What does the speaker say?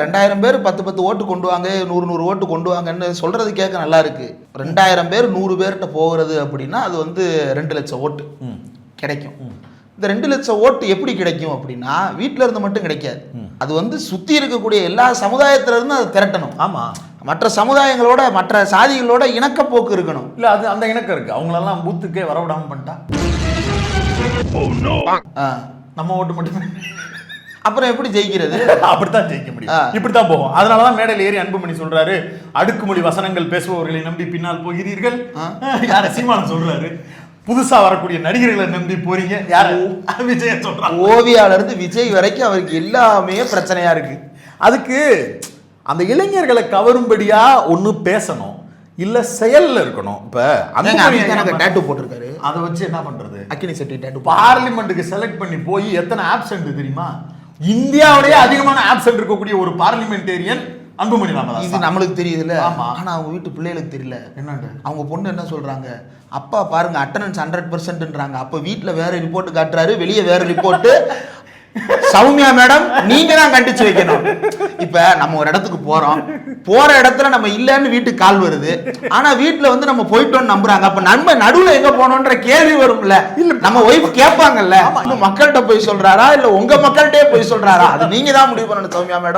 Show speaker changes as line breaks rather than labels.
2000 பேர் 10 ஓட்டு கொண்டு வாங்க 100 ஓட்டு கொண்டு வாங்கன்னு சொல்றது கேட்க நல்லா இருக்கு. 2000 பேர் 100 பேர்கிட்ட போகிறது அப்படின்னா அது வந்து 2 லட்சம் ஓட்டு கிடைக்கும். இந்த 2 லட்சம் ஓட்டு எப்படி கிடைக்கும் அப்படின்னா வீட்டில இருந்து மட்டும் கிடைக்காது. அது வந்து சுத்தி இருக்கக்கூடிய எல்லா சமுதாயத்தில இருந்து அதை திரட்டணும்.
ஆமா,
மற்ற சமுதாயங்களோட மற்ற சாதிகளோட இணக்கப்போக்கு இருக்கணும்.
இல்ல அது அந்த இணக்கம் இருக்கு. அவங்களெல்லாம் பூத்துக்கே வரவிடாம பண்ணிட்டா நம்ம ஓட்டு மட்டும்
அப்புறம் எப்படி ஜெயிக்கிறது?
அப்படித்தான் ஜெயிக்க முடியும், இப்படித்தான் போகும். அதனாலதான் மேடையில் ஏறி அன்புமணி சொல்றாரு, அடுக்குமொழி வசனங்கள் பேசுபவர்களை நம்பி பின்னால் போகிறீர்கள். யார சீமானம் சொல்றாரு, புதுசா வரக்கூடிய நடிகர்களை நம்பி போறீங்க. யாரு? விஜய சொல்றாங்க.
ஓவியால இருந்து விஜய் வரைக்கும் அவருக்கு எல்லாமே பிரச்சனையா இருக்கு.
அதுக்கு அந்த இளைஞர்களை கவரும்படியா ஒண்ணு பேசணும், இல்ல செயல்ல இருக்கணும். இப்ப
அந்த டாட்டூ போட்டிருக்காரு,
அதை வச்சு என்ன பண்றது?
அக்கினி செட்டி டாட்டூ.
பார்லிமெண்ட்டுக்கு செலக்ட் பண்ணி போய் எத்தனை ஆப்சென்ட் தெரியுமா? இந்தியாவுடைய அதிகமான ஆப்சென்ட் இருக்கக்கூடிய ஒரு பார்லிமெண்டேரியன் அன்புமணி ராமதாஸ்.
இது நம்மளுக்கு தெரியுதுல்ல.
ஆமா,
ஆனா அவங்க வீட்டு பிள்ளைகளுக்கு தெரியல.
என்னன்னு
அவங்க பொண்ணு என்ன சொல்றாங்க, அப்பா பாருங்க அட்டெண்டன்ஸ் 100%ன்றாங்க. அப்ப வீட்டுல வேற ரிப்போர்ட் காட்டுறாரு, வெளியே வேற ரிப்போர்ட். சௌமியா மேடம் நீங்க தான் கண்டிச்சு வைக்கணும். இப்ப நம்ம ஒரு இடத்துக்கு போறோம், போற இடத்துல நம்ம இல்லன்னு வீட்டுக்கு கால் வருது, ஆனா வீட்டுல வந்து நம்ம போயிட்டோம்னு நம்புறாங்க. அப்ப நம்ம நடுவுல எங்க போனோம்ன்ற கேள்வி வரும்ல. இல்ல நம்ம ஒய்ஃப் கேட்பாங்கல்ல, மக்கள்கிட்ட போய் சொல்றாரா இல்ல உங்க மக்கள்கிட்டே போய் சொல்றாரா? அது நீங்க தான் முடிவு பண்ணணும் சௌமியா மேடம்.